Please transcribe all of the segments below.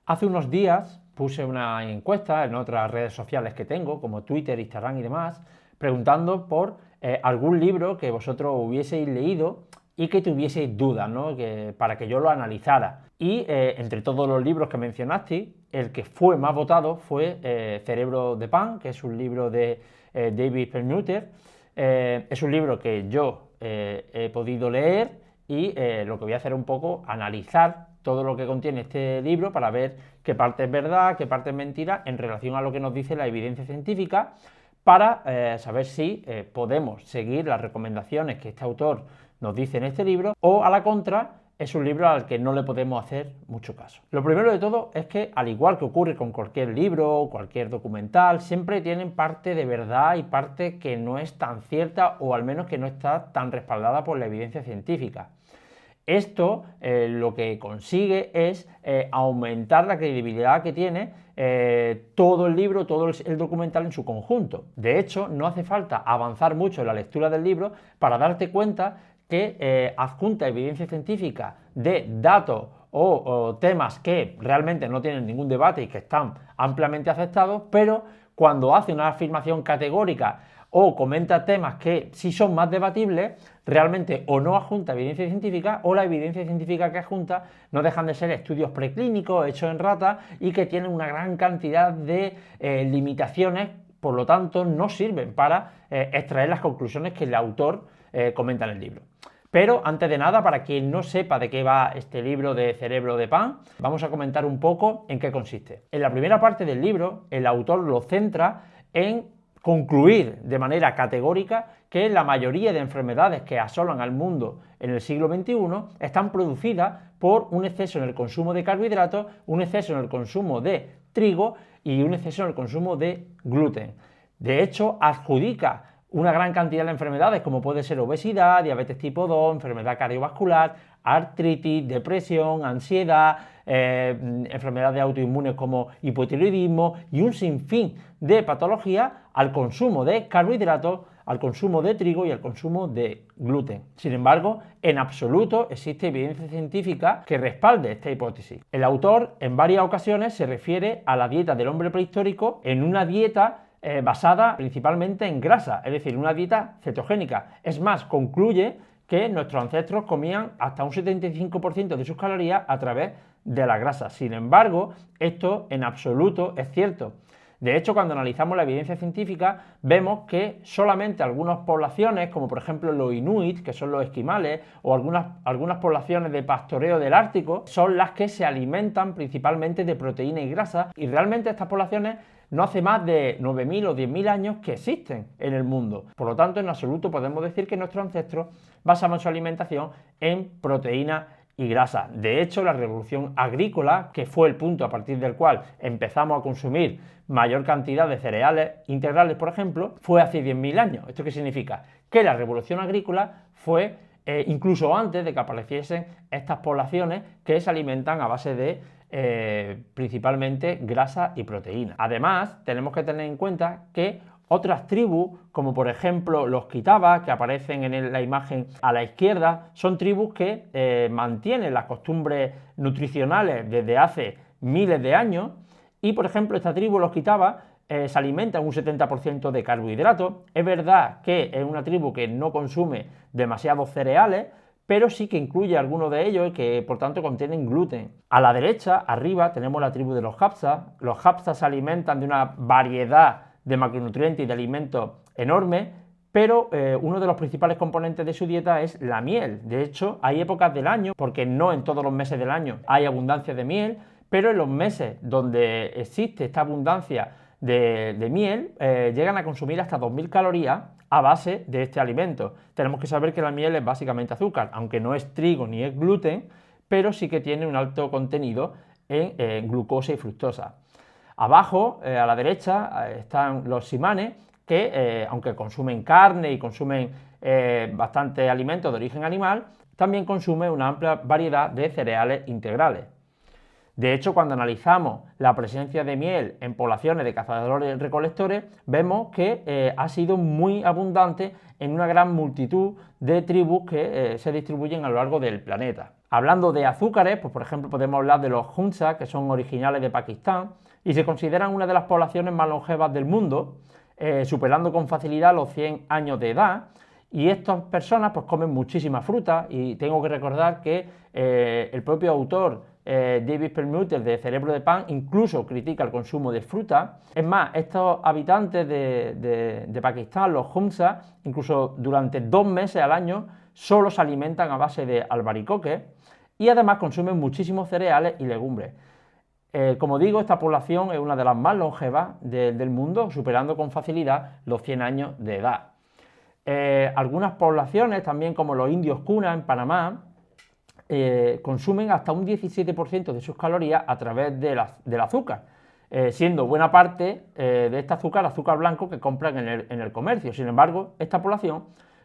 Hace unos días puse una encuesta en otras redes sociales que tengo, como Twitter, Instagram y demás, preguntando por algún libro que vosotros hubieseis leído y que tuvieseis dudas, ¿no? Para que yo lo analizara. Y entre todos los libros que mencionasteis, el que fue más votado fue Cerebro de Pan, que es un libro de David Perlmutter. Es un libro que yo he podido leer y lo que voy a hacer es un poco analizar todo lo que contiene este libro para ver qué parte es verdad, qué parte es mentira en relación a lo que nos dice la evidencia científica, para saber si podemos seguir las recomendaciones que este autor nos dice en este libro, o a la contra es un libro al que no le podemos hacer mucho caso. Lo primero de todo es que, al igual que ocurre con cualquier libro o cualquier documental, siempre tienen parte de verdad y parte que no es tan cierta, o al menos que no está tan respaldada por la evidencia científica. Esto lo que consigue es aumentar la credibilidad que tiene todo el libro, todo el documental en su conjunto. De hecho, no hace falta avanzar mucho en la lectura del libro para darte cuenta que adjunta evidencia científica de datos o temas que realmente no tienen ningún debate y que están ampliamente aceptados, pero cuando hace una afirmación categórica o comenta temas que sí son más debatibles, realmente o no adjunta evidencia científica, o la evidencia científica que adjunta no dejan de ser estudios preclínicos hechos en ratas y que tienen una gran cantidad de limitaciones, por lo tanto no sirven para extraer las conclusiones que el autor comenta en el libro. Pero antes de nada, para quien no sepa de qué va este libro de Cerebro de Pan, vamos a comentar un poco en qué consiste. En la primera parte del libro, el autor lo centra en concluir de manera categórica que la mayoría de enfermedades que asolan al mundo en el siglo XXI están producidas por un exceso en el consumo de carbohidratos, un exceso en el consumo de trigo y un exceso en el consumo de gluten. De hecho, adjudica una gran cantidad de enfermedades como puede ser obesidad, diabetes tipo 2, enfermedad cardiovascular, artritis, depresión, ansiedad, enfermedades autoinmunes como hipotiroidismo y un sinfín de patologías al consumo de carbohidratos, al consumo de trigo y al consumo de gluten. Sin embargo, en absoluto existe evidencia científica que respalde esta hipótesis. El autor en varias ocasiones se refiere a la dieta del hombre prehistórico en una dieta basada principalmente en grasa, es decir, una dieta cetogénica. Es más, concluye que nuestros ancestros comían hasta un 75% de sus calorías a través de la grasa. Sin embargo, esto en absoluto es cierto. De hecho, cuando analizamos la evidencia científica, vemos que solamente algunas poblaciones, como por ejemplo los inuit, que son los esquimales, o algunas poblaciones de pastoreo del Ártico, son las que se alimentan principalmente de proteína y grasa, y realmente estas poblaciones no hace más de 9.000 o 10.000 años que existen en el mundo. Por lo tanto, en absoluto podemos decir que nuestros ancestros basaban su alimentación en proteína y grasa. De hecho, la revolución agrícola, que fue el punto a partir del cual empezamos a consumir mayor cantidad de cereales integrales, por ejemplo, fue hace 10.000 años. ¿Esto qué significa? Que la revolución agrícola fue incluso antes de que apareciesen estas poblaciones que se alimentan a base de principalmente grasa y proteína. Además, tenemos que tener en cuenta que otras tribus, como por ejemplo los Kitaba, que aparecen en la imagen a la izquierda, son tribus que mantienen las costumbres nutricionales desde hace miles de años, y por ejemplo esta tribu, los Kitaba, se alimentan un 70% de carbohidratos. Es verdad que es una tribu que no consume demasiados cereales, pero sí que incluye algunos de ellos que por tanto contienen gluten. A la derecha, arriba, tenemos la tribu de los Hapsa. Los Hapsa se alimentan de una variedad de macronutrientes y de alimentos enormes, pero uno de los principales componentes de su dieta es la miel. De hecho, hay épocas del año, porque no en todos los meses del año hay abundancia de miel, pero en los meses donde existe esta abundancia de miel, llegan a consumir hasta 2.000 calorías a base de este alimento. Tenemos que saber que la miel es básicamente azúcar, aunque no es trigo ni es gluten, pero sí que tiene un alto contenido en glucosa y fructosa. Abajo, a la derecha, están los simanes, que aunque consumen carne y consumen bastante alimentos de origen animal, también consumen una amplia variedad de cereales integrales. De hecho, cuando analizamos la presencia de miel en poblaciones de cazadores y recolectores, vemos que ha sido muy abundante en una gran multitud de tribus que se distribuyen a lo largo del planeta. Hablando de azúcares, pues por ejemplo podemos hablar de los hunza, que son originales de Pakistán, y se consideran una de las poblaciones más longevas del mundo, superando con facilidad los 100 años de edad, y estas personas pues comen muchísima fruta, y tengo que recordar que el propio autor David Perlmutter de Cerebro de Pan incluso critica el consumo de fruta. Es más, estos habitantes de Pakistán, los hunza, incluso durante 2 meses al año solo se alimentan a base de albaricoques y además consumen muchísimos cereales y legumbres. Como digo, esta población es una de las más longevas del mundo, superando con facilidad los 100 años de edad. Algunas poblaciones, también como los indios Kuna en Panamá, consumen hasta un 17% de sus calorías a través del azúcar, siendo buena parte de este azúcar blanco que compran en el comercio. Sin embargo, esta población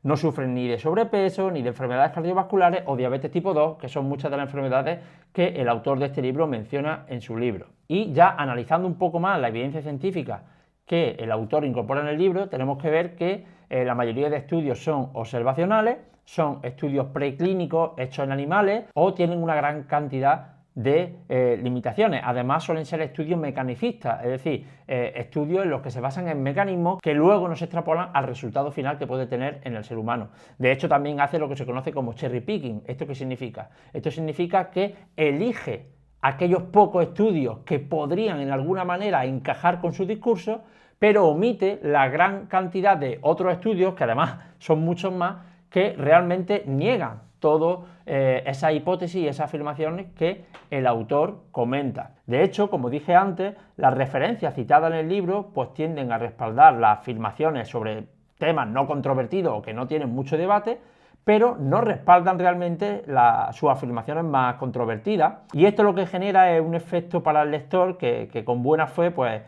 no sufre ni de sobrepeso, ni de enfermedades cardiovasculares o diabetes tipo 2, que son muchas de las enfermedades que el autor de este libro menciona en su libro. Y ya analizando un poco más la evidencia científica que el autor incorpora en el libro, tenemos que ver que la mayoría de estudios son observacionales, son estudios preclínicos hechos en animales o tienen una gran cantidad de limitaciones. Además suelen ser estudios mecanicistas, es decir, estudios en los que se basan en mecanismos que luego no se extrapolan al resultado final que puede tener en el ser humano. De hecho, también hace lo que se conoce como cherry picking. ¿Esto qué significa? Esto significa que elige aquellos pocos estudios que podrían en alguna manera encajar con su discurso, pero omite la gran cantidad de otros estudios, que además son muchos más, que realmente niegan todas esas hipótesis y esas afirmaciones que el autor comenta. De hecho, como dije antes, las referencias citadas en el libro pues tienden a respaldar las afirmaciones sobre temas no controvertidos o que no tienen mucho debate, pero no respaldan realmente sus afirmaciones más controvertidas, y esto lo que genera es un efecto para el lector que con buena fe pues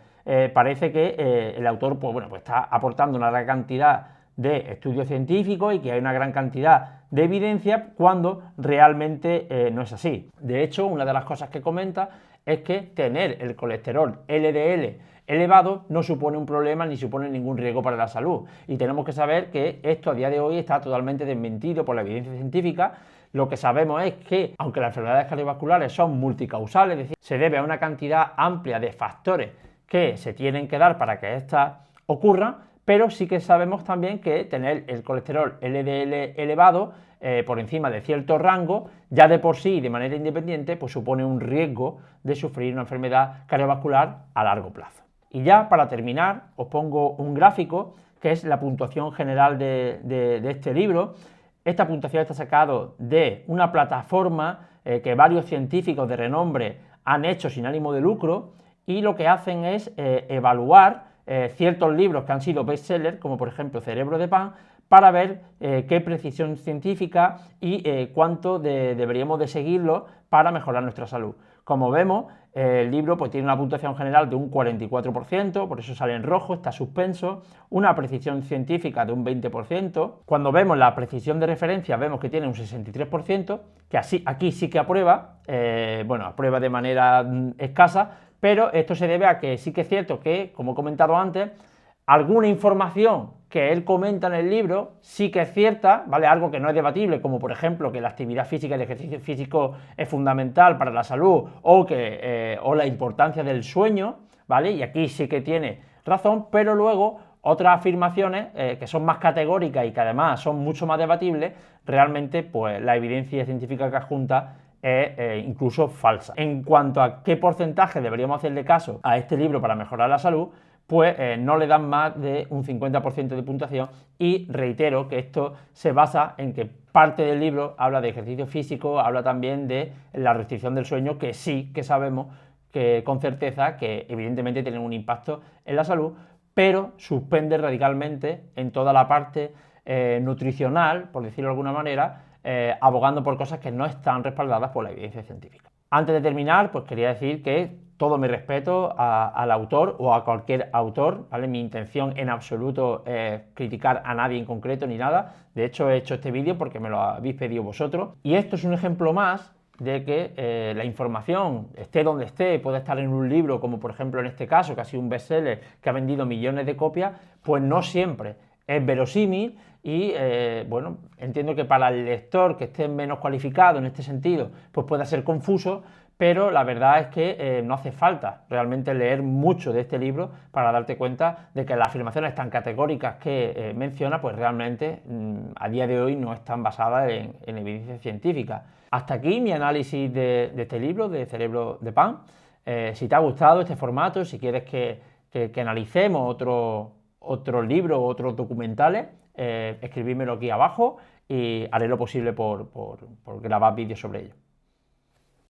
parece que el autor pues está aportando una gran cantidad de estudios científicos y que hay una gran cantidad de evidencia cuando realmente no es así. De hecho, una de las cosas que comenta es que tener el colesterol LDL elevado no supone un problema ni supone ningún riesgo para la salud, y tenemos que saber que esto a día de hoy está totalmente desmentido por la evidencia científica. Lo que sabemos es que, aunque las enfermedades cardiovasculares son multicausales, es decir, se debe a una cantidad amplia de factores que se tienen que dar para que éstas ocurran, pero sí que sabemos también que tener el colesterol LDL elevado por encima de cierto rango, ya de por sí, de manera independiente, pues supone un riesgo de sufrir una enfermedad cardiovascular a largo plazo. Y ya para terminar, os pongo un gráfico que es la puntuación general de este libro. Esta puntuación está sacada de una plataforma que varios científicos de renombre han hecho sin ánimo de lucro, y lo que hacen es evaluar ciertos libros que han sido bestsellers, como por ejemplo Cerebro de Pan, para ver qué precisión científica y cuánto deberíamos de seguirlo para mejorar nuestra salud. Como vemos, el libro pues tiene una puntuación general de un 44%, por eso sale en rojo, está suspenso, una precisión científica de un 20%. Cuando vemos la precisión de referencia vemos que tiene un 63%, que aquí sí que aprueba, aprueba de manera escasa, pero esto se debe a que sí que es cierto que, como he comentado antes, alguna información que él comenta en el libro sí que es cierta, ¿vale? Algo que no es debatible, como por ejemplo que la actividad física y el ejercicio físico es fundamental para la salud, o la importancia del sueño, ¿vale? Y aquí sí que tiene razón, pero luego otras afirmaciones que son más categóricas y que además son mucho más debatibles, realmente pues la evidencia científica que adjunta es incluso falsa. En cuanto a qué porcentaje deberíamos hacerle caso a este libro para mejorar la salud, pues no le dan más de un 50% de puntuación, y reitero que esto se basa en que parte del libro habla de ejercicio físico, habla también de la restricción del sueño, que sí que sabemos que con certeza que evidentemente tienen un impacto en la salud, pero suspende radicalmente en toda la parte nutricional, por decirlo de alguna manera, abogando por cosas que no están respaldadas por la evidencia científica. Antes de terminar, pues quería decir que todo mi respeto al autor o a cualquier autor, ¿vale? Mi intención en absoluto es criticar a nadie en concreto ni nada. De hecho, he hecho este vídeo porque me lo habéis pedido vosotros. Y esto es un ejemplo más de que la información, esté donde esté, puede estar en un libro, como por ejemplo en este caso, que ha sido un bestseller que ha vendido millones de copias, pues no siempre es verosímil y, bueno, entiendo que para el lector que esté menos cualificado en este sentido, pues pueda ser confuso, pero la verdad es que no hace falta realmente leer mucho de este libro para darte cuenta de que las afirmaciones tan categóricas que menciona, pues realmente a día de hoy no están basadas en evidencia científica. Hasta aquí mi análisis de este libro, de Cerebro de Pan. Si te ha gustado este formato, si quieres que analicemos otro libro o otros documentales, escribímelo aquí abajo y haré lo posible por grabar vídeos sobre ello.